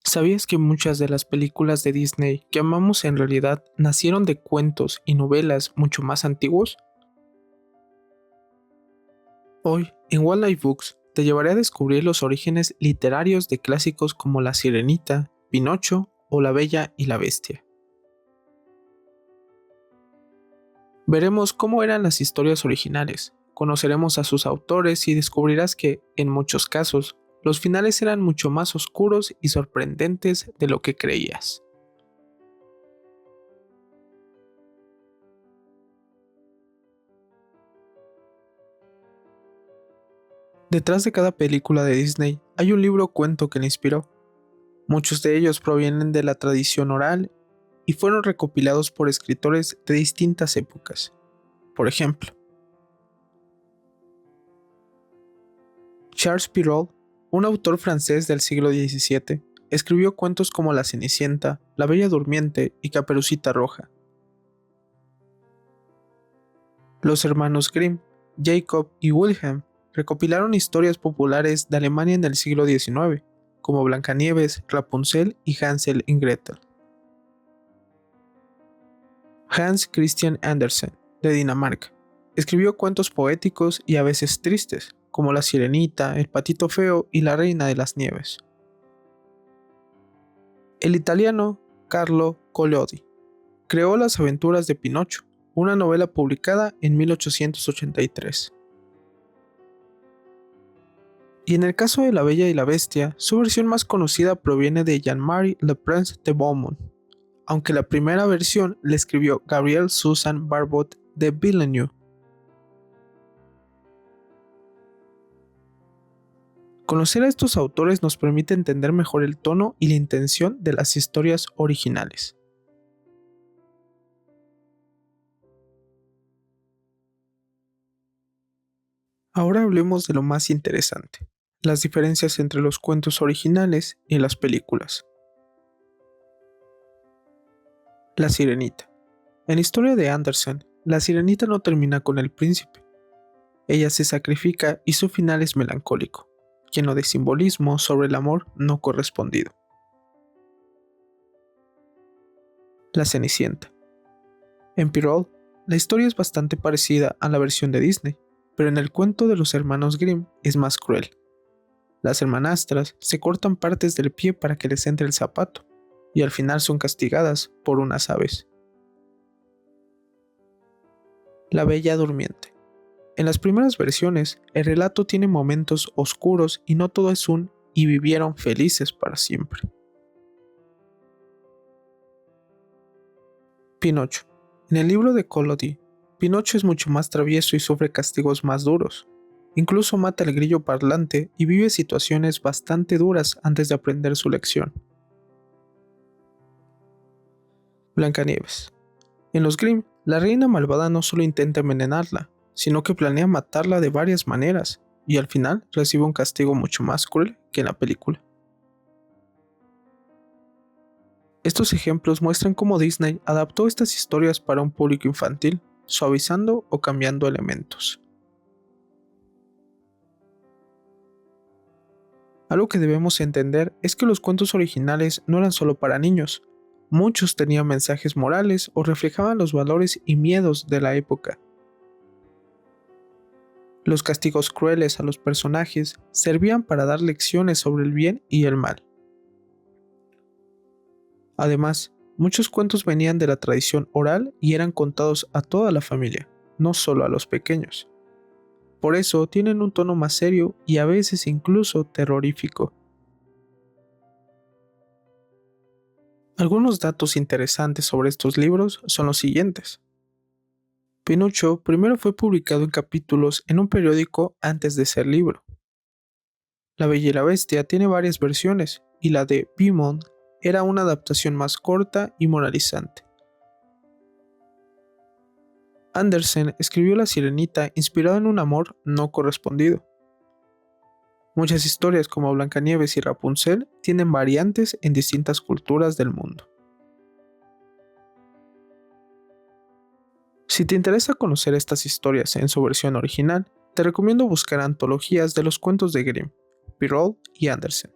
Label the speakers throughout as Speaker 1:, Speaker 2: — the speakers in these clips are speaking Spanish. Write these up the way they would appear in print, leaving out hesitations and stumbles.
Speaker 1: ¿Sabías que muchas de las películas de Disney que amamos en realidad nacieron de cuentos y novelas mucho más antiguos? Hoy, en Wildlife Books, te llevaré a descubrir los orígenes literarios de clásicos como La Sirenita, Pinocho o La Bella y la Bestia. Veremos cómo eran las historias originales, conoceremos a sus autores y descubrirás que, en muchos casos, los finales eran mucho más oscuros y sorprendentes de lo que creías. Detrás de cada película de Disney hay un libro o cuento que la inspiró. Muchos de ellos provienen de la tradición oral y fueron recopilados por escritores de distintas épocas. Por ejemplo, Charles Perrault, un autor francés del siglo XVII, escribió cuentos como La Cenicienta, La Bella Durmiente y Caperucita Roja. Los hermanos Grimm, Jacob y Wilhelm, recopilaron historias populares de Alemania en el siglo XIX, como Blancanieves, Rapunzel y Hansel y Gretel. Hans Christian Andersen, de Dinamarca, escribió cuentos poéticos y a veces tristes, como La Sirenita, El Patito Feo y La Reina de las Nieves. El italiano Carlo Collodi creó Las aventuras de Pinocho, una novela publicada en 1883. Y en el caso de La Bella y la Bestia, su versión más conocida proviene de Jean-Marie Le Prince de Beaumont, aunque la primera versión la escribió Gabrielle Suzanne Barbot de Villeneuve. Conocer a estos autores nos permite entender mejor el tono y la intención de las historias originales. Ahora hablemos de lo más interesante, las diferencias entre los cuentos originales y las películas. La Sirenita. En la historia de Andersen, la Sirenita no termina con el príncipe. Ella se sacrifica y su final es melancólico, lleno de simbolismo sobre el amor no correspondido. La Cenicienta. En Perrault, la historia es bastante parecida a la versión de Disney, pero en el cuento de los hermanos Grimm es más cruel. Las hermanastras se cortan partes del pie para que les entre el zapato, y al final son castigadas por unas aves. La Bella Durmiente. En las primeras versiones, el relato tiene momentos oscuros y no todo es un "y vivieron felices para siempre". Pinocho. En el libro de Collodi, Pinocho es mucho más travieso y sufre castigos más duros. Incluso mata al grillo parlante y vive situaciones bastante duras antes de aprender su lección. Blancanieves. En los Grimm, la reina malvada no solo intenta envenenarla, sino que planea matarla de varias maneras, y al final recibe un castigo mucho más cruel que en la película. Estos ejemplos muestran cómo Disney adaptó estas historias para un público infantil, suavizando o cambiando elementos. Algo que debemos entender es que los cuentos originales no eran solo para niños. Muchos tenían mensajes morales o reflejaban los valores y miedos de la época. Los castigos crueles a los personajes servían para dar lecciones sobre el bien y el mal. Además, muchos cuentos venían de la tradición oral y eran contados a toda la familia, no solo a los pequeños. Por eso tienen un tono más serio y a veces incluso terrorífico. Algunos datos interesantes sobre estos libros son los siguientes. Pinocho primero fue publicado en capítulos en un periódico antes de ser libro. La Bella y la Bestia tiene varias versiones y la de Beaumont era una adaptación más corta y moralizante. Andersen escribió La Sirenita inspirado en un amor no correspondido. Muchas historias como Blancanieves y Rapunzel tienen variantes en distintas culturas del mundo. Si te interesa conocer estas historias en su versión original, te recomiendo buscar antologías de los cuentos de Grimm, Perrault y Andersen.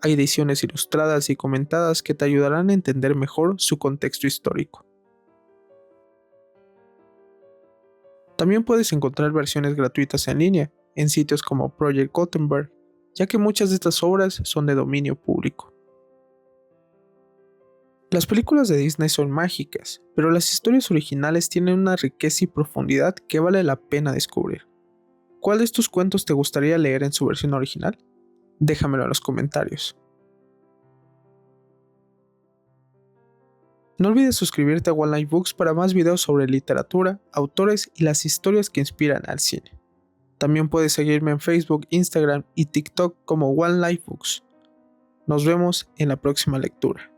Speaker 1: Hay ediciones ilustradas y comentadas que te ayudarán a entender mejor su contexto histórico. También puedes encontrar versiones gratuitas en línea en sitios como Project Gutenberg, ya que muchas de estas obras son de dominio público. Las películas de Disney son mágicas, pero las historias originales tienen una riqueza y profundidad que vale la pena descubrir. ¿Cuál de estos cuentos te gustaría leer en su versión original? Déjamelo en los comentarios. No olvides suscribirte a One Life Books para más videos sobre literatura, autores y las historias que inspiran al cine. También puedes seguirme en Facebook, Instagram y TikTok como One Life Books. Nos vemos en la próxima lectura.